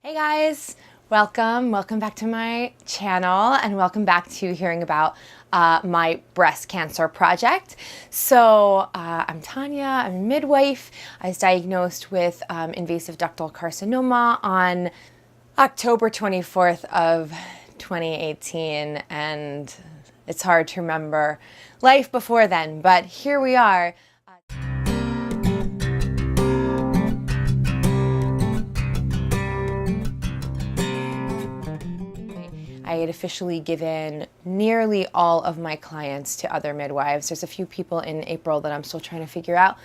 Hey guys, welcome back to my channel and welcome back to hearing about my breast cancer project. So I'm Tanya, I'm a midwife. I was diagnosed with invasive ductal carcinoma on October 24th of 2018, and it's hard to remember life before then, but here we are. I had officially given nearly all of my clients to other midwives. There's a few people in April that I'm still trying to figure out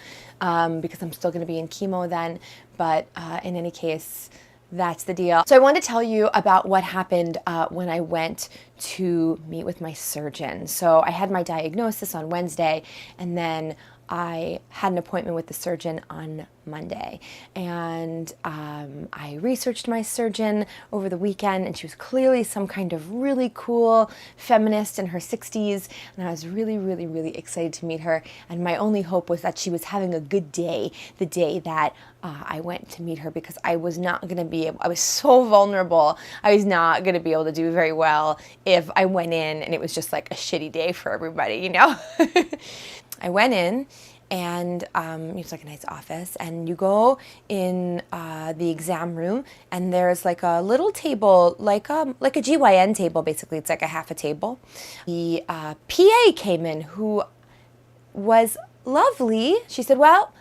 because I'm still going to be in chemo then. But in any case, that's the deal. So I want to tell you about what happened when I went to meet with my surgeon. So I had my diagnosis on Wednesday, and then I had an appointment with the surgeon on Monday, and I researched my surgeon over the weekend, and she was clearly some kind of really cool feminist in her 60s, and I was really excited to meet her, and my only hope was that she was having a good day the day that I went to meet her, because I was not going to be able, I was so vulnerable, I was not going to be able to do very well if I went in and it was just like a shitty day for everybody, you know? I went in, and it was like a nice office, and you go in the exam room, and there's like a little table, like a GYN table, basically. It's like a half a table. The PA came in, who was lovely. She said, well,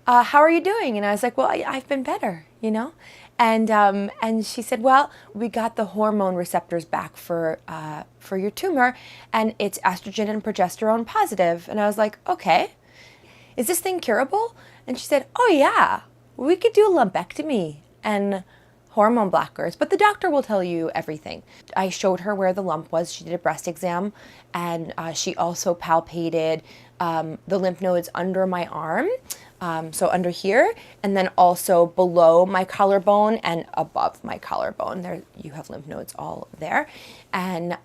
how are you doing? And I was like, well, I've been better, you know? And she said, well, we got the hormone receptors back for your tumor, and it's estrogen and progesterone positive. And I was like, okay, is this thing curable? And she said, oh yeah, we could do a lumpectomy and hormone blockers, but the doctor will tell you everything. I showed her where the lump was. She did a breast exam, and she also palpated the lymph nodes under my arm. So under here, and then also below my collarbone and above my collarbone. There, you have lymph nodes all there. And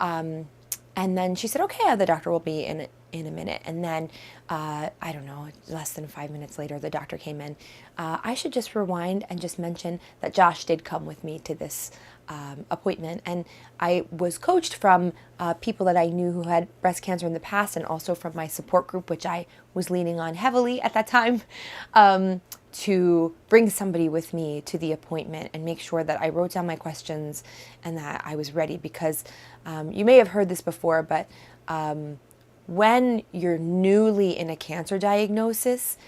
then she said, okay, the doctor will be in a minute. And then, I don't know, less than 5 minutes later, the doctor came in. I should just rewind and just mention that Josh did come with me to this appointment, and I was coached from people that I knew who had breast cancer in the past, and also from my support group, which I was leaning on heavily at that time, to bring somebody with me to the appointment and make sure that I wrote down my questions and that I was ready, because you may have heard this before, but when you're newly in a cancer diagnosis,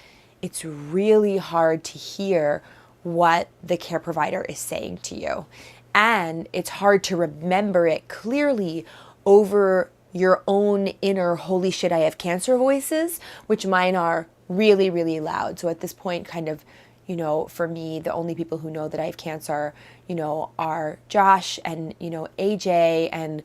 it's really hard to hear what the care provider is saying to you. And it's hard to remember it clearly over your own inner holy shit I have cancer voices, which mine are really loud. So at this point, kind of, you know, for me, the only people who know that I have cancer, you know, are Josh and, you know, AJ, and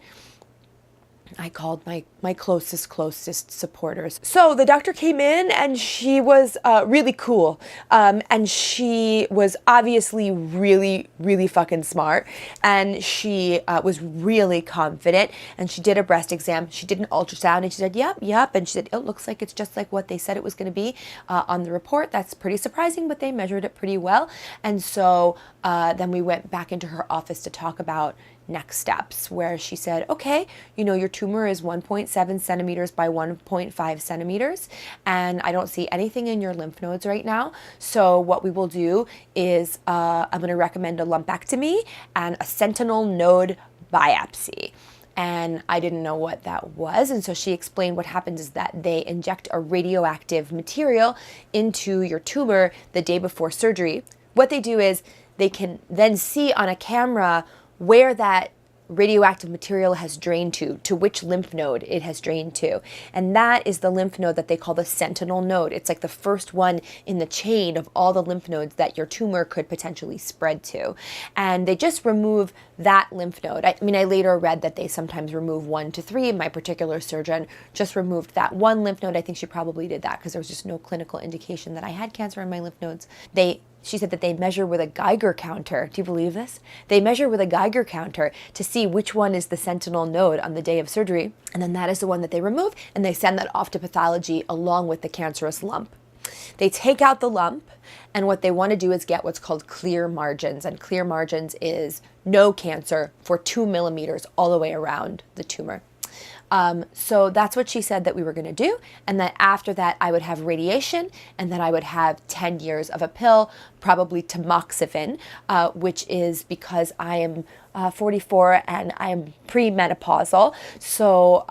I called my closest supporters. So the doctor came in, and she was really cool. And she was obviously really fucking smart. And she was really confident. And she did a breast exam. She did an ultrasound, and she said, yep. And she said, it looks like it's just like what they said it was going to be on the report. That's pretty surprising, but they measured it pretty well. And so then we went back into her office to talk about next steps, where she said, okay, you know, your tumor is 1.7 centimeters by 1.5 centimeters, and I don't see anything in your lymph nodes right now. So what we will do is I'm going to recommend a lumpectomy and a sentinel node biopsy. And I didn't know what that was. And so she explained what happens is that they inject a radioactive material into your tumor the day before surgery. What they do is they can then see on a camera where that radioactive material has drained to which lymph node it has drained to. And that is the lymph node that they call the sentinel node. It's like the first one in the chain of all the lymph nodes that your tumor could potentially spread to. And they just remove that lymph node. I mean, I later read that they sometimes remove 1 to 3. My particular surgeon just removed that one lymph node. I think she probably did that because there was just no clinical indication that I had cancer in my lymph nodes. She said that they measure with a Geiger counter. Do you believe this? They measure with a Geiger counter to see which one is the sentinel node on the day of surgery. And then that is the one that they remove, and they send that off to pathology along with the cancerous lump. They take out the lump, and what they want to do is get what's called clear margins. And clear margins is no cancer for 2 millimeters all the way around the tumor. So that's what she said that we were going to do. And that after that, I would have radiation, and then I would have 10 years of a pill, probably tamoxifen, which is because I am 44 and I am premenopausal. So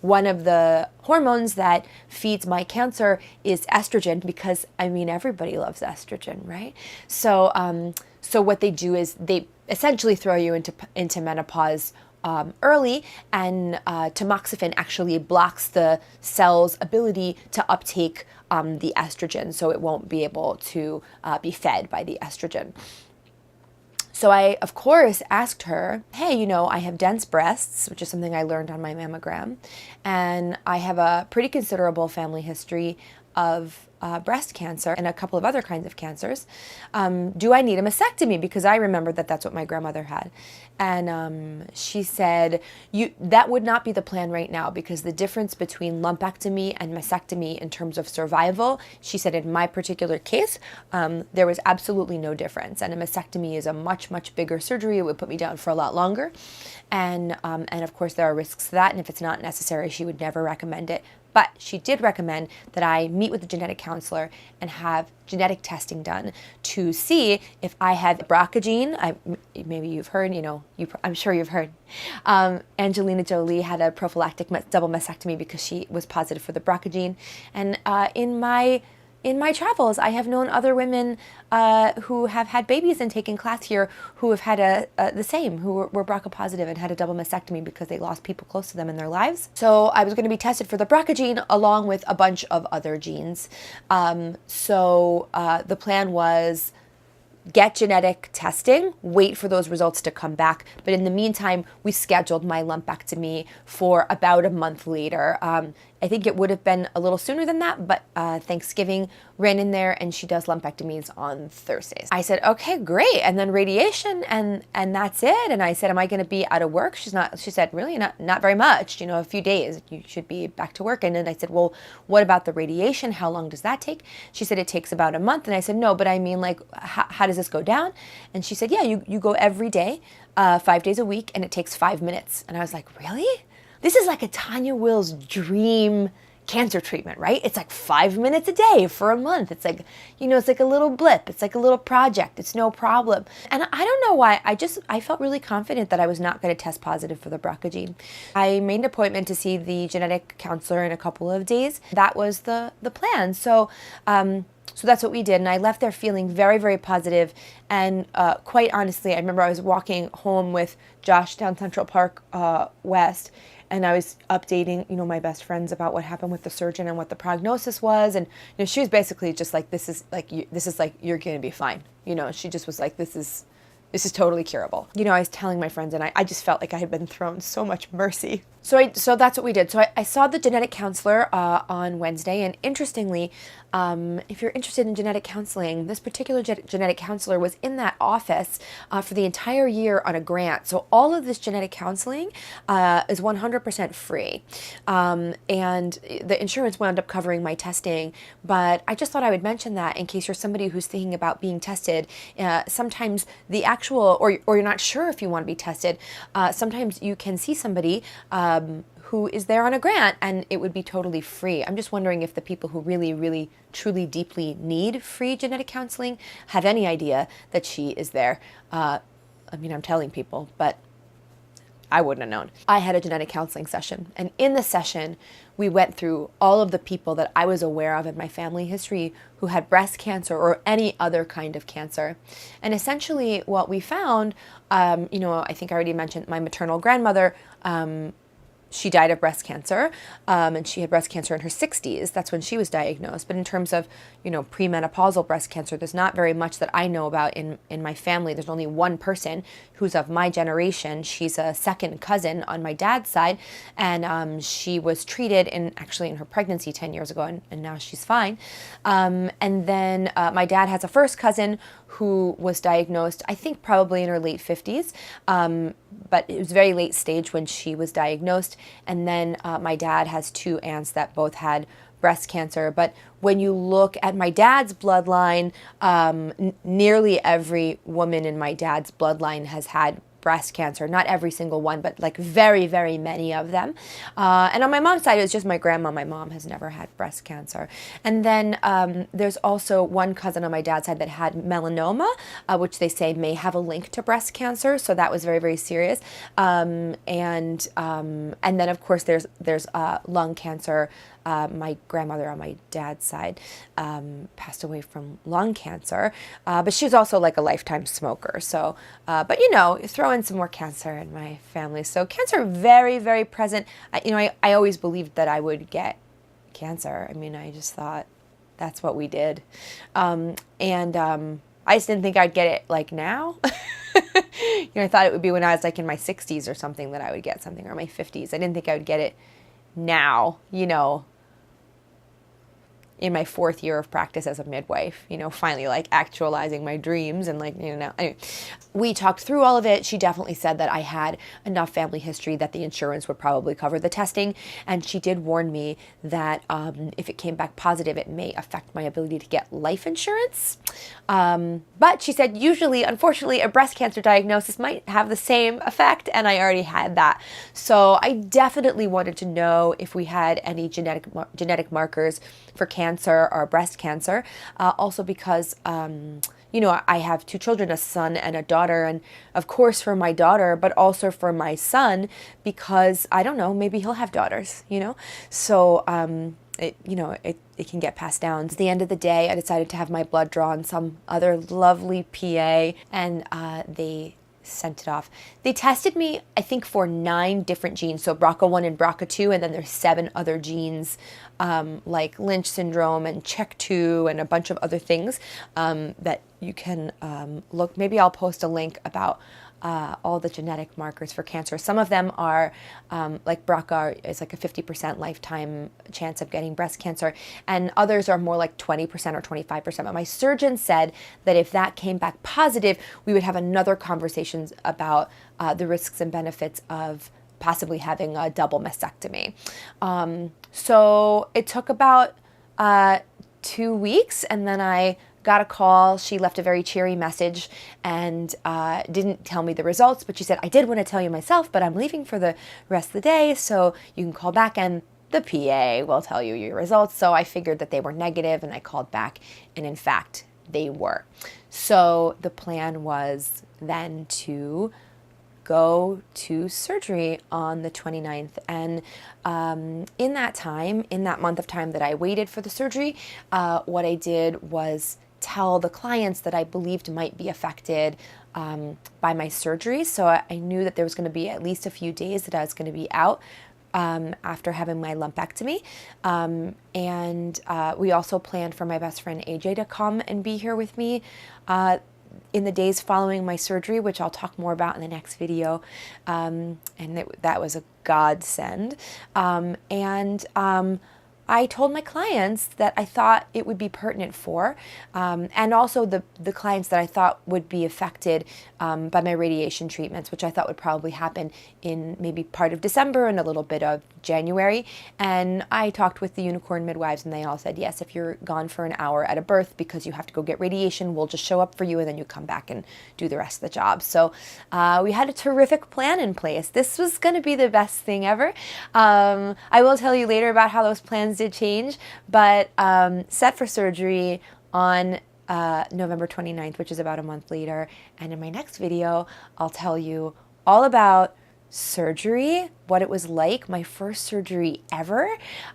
one of the hormones that feeds my cancer is estrogen, because I mean, everybody loves estrogen, right? So what they do is they essentially throw you into menopause early, and tamoxifen actually blocks the cell's ability to uptake the estrogen, so it won't be able to be fed by the estrogen. So I, of course, asked her, hey, you know, I have dense breasts, which is something I learned on my mammogram, and I have a pretty considerable family history of breast cancer and a couple of other kinds of cancers. Do I need a mastectomy? Because I remembered that that's what my grandmother had. And she said, that would not be the plan right now, because the difference between lumpectomy and mastectomy in terms of survival, she said in my particular case, there was absolutely no difference. And a mastectomy is a much, much bigger surgery. It would put me down for a lot longer. And of course there are risks to that. And if it's not necessary, she would never recommend it. But she did recommend that I meet with a genetic counselor and have genetic testing done to see if I have BRCA gene. Maybe you've heard, I'm sure you've heard. Angelina Jolie had a prophylactic double mastectomy because she was positive for the BRCA gene. And in my travels, I have known other women who have had babies and taken class here who have had the same, who were BRCA positive and had a double mastectomy because they lost people close to them in their lives. So I was going to be tested for the BRCA gene along with a bunch of other genes. So the plan was get genetic testing, wait for those results to come back. But in the meantime, we scheduled my lumpectomy for about a month later. I think it would have been a little sooner than that, but Thanksgiving ran in there, and she does lumpectomies on Thursdays. I said, okay, great. And then radiation, and that's it. And I said, am I going to be out of work? She said, really? Not very much. A few days. You should be back to work. And then I said, well, what about the radiation? How long does that take? She said, it takes about a month. And I said, no, but I mean, like, how does this go down? And she said, yeah, you go every day, 5 days a week, and it takes 5 minutes. And I was like, really? This is like a Tanya Wills dream cancer treatment, right? It's like 5 minutes a day for a month. It's like, it's like a little blip. It's like a little project. It's no problem. And I don't know why. I felt really confident that I was not going to test positive for the BRCA gene. I made an appointment to see the genetic counselor in a couple of days. That was the plan. So that's what we did. And I left there feeling very, very positive. And quite honestly, I remember I was walking home with Josh down Central Park West, and I was updating, my best friends about what happened with the surgeon and what the prognosis was. And, she was basically just like, this is like, you're going to be fine. She just was like, this is totally curable. I was telling my friends, and I just felt like I had been thrown so much mercy. So that's what we did. So I saw the genetic counselor on Wednesday, and interestingly, if you're interested in genetic counseling, this particular genetic counselor was in that office for the entire year on a grant. So all of this genetic counseling is 100% free. And the insurance wound up covering my testing, but I just thought I would mention that in case you're somebody who's thinking about being tested. Sometimes the actual, or you're not sure if you want to be tested, sometimes you can see somebody who is there on a grant, and it would be totally free. I'm just wondering if the people who really, really, truly, deeply need free genetic counseling have any idea that she is there. I'm telling people, but I wouldn't have known. I had a genetic counseling session, and in the session, we went through all of the people that I was aware of in my family history who had breast cancer or any other kind of cancer. And essentially what we found, I think I already mentioned my maternal grandmother, she died of breast cancer, and she had breast cancer in her 60s. That's when she was diagnosed. But in terms of, premenopausal breast cancer, there's not very much that I know about in my family. There's only one person who's of my generation. She's a second cousin on my dad's side, and she was treated in her pregnancy 10 years ago, and now she's fine. And then my dad has a first cousin who was diagnosed, I think probably in her late 50s, but it was very late stage when she was diagnosed. And then my dad has two aunts that both had breast cancer. But when you look at my dad's bloodline, nearly every woman in my dad's bloodline has had breast cancer. Not every single one, but like very, very many of them. And on my mom's side, it was just my grandma. My mom has never had breast cancer. And then there's also one cousin on my dad's side that had melanoma, which they say may have a link to breast cancer. So that was very, very serious. And then of course there's lung cancer. My grandmother on my dad's side passed away from lung cancer, but she was also like a lifetime smoker. So, but you know, throw in some more cancer in my family. So cancer very, very present. I always believed that I would get cancer. I mean, I just thought that's what we did. I just didn't think I'd get it like now. I thought it would be when I was like in my 60s or something that I would get something, or my 50s. I didn't think I would get it now, in my 4th year of practice as a midwife, finally like actualizing my dreams and anyway, we talked through all of it. She definitely said that I had enough family history that the insurance would probably cover the testing. And she did warn me that if it came back positive, it may affect my ability to get life insurance. But she said, usually, unfortunately, a breast cancer diagnosis might have the same effect. And I already had that. So I definitely wanted to know if we had any genetic markers for cancer or breast cancer. Also because, I have 2 children, a son and a daughter. And of course for my daughter, but also for my son, because I don't know, maybe he'll have daughters, So, it can get passed down. At the end of the day, I decided to have my blood drawn. Some other lovely PA, and they sent it off. They tested me, I think, for 9 different genes. So BRCA1 and BRCA2, and then there's 7 other genes, like Lynch syndrome and CHEK2 and a bunch of other things that you can look. Maybe I'll post a link about all the genetic markers for cancer. Some of them are like BRCA is like a 50% lifetime chance of getting breast cancer, and others are more like 20% or 25%. But my surgeon said that if that came back positive, we would have another conversation about the risks and benefits of possibly having a double mastectomy. So it took about 2 weeks, and then I got a call. She left a very cheery message and didn't tell me the results, but she said, I did want to tell you myself, but I'm leaving for the rest of the day, so you can call back and the PA will tell you your results. So I figured that they were negative, and I called back, and in fact, they were. So the plan was then to go to surgery on the 29th. And in that month of time that I waited for the surgery, what I did was tell the clients that I believed might be affected by my surgery. So I knew that there was going to be at least a few days that I was going to be out after having my lumpectomy. And we also planned for my best friend AJ to come and be here with me in the days following my surgery, which I'll talk more about in the next video. And that was a godsend. I told my clients that I thought it would be pertinent for, and also the clients that I thought would be affected by my radiation treatments, which I thought would probably happen in maybe part of December and a little bit of January. And I talked with the unicorn midwives, and they all said, yes, if you're gone for an hour at a birth because you have to go get radiation, we'll just show up for you, and then you come back and do the rest of the job. So we had a terrific plan in place. This was going to be the best thing ever. I will tell you later about how those plans did change, but set for surgery on November 29th, which is about a month later. And in my next video, I'll tell you all about surgery, what it was like, my first surgery ever,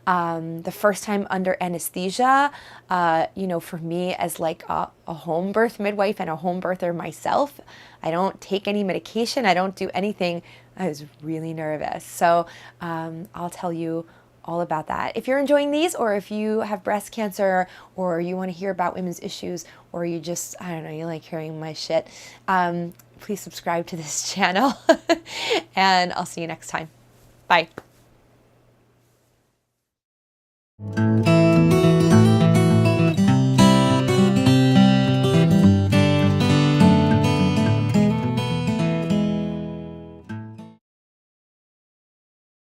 the first time under anesthesia, for me as like a home birth midwife and a home birther myself. I don't take any medication. I don't do anything. I was really nervous. So I'll tell you all about that. If you're enjoying these, or if you have breast cancer, or you want to hear about women's issues, or you just, I don't know, you like hearing my shit, please subscribe to this channel, and I'll see you next time. Bye.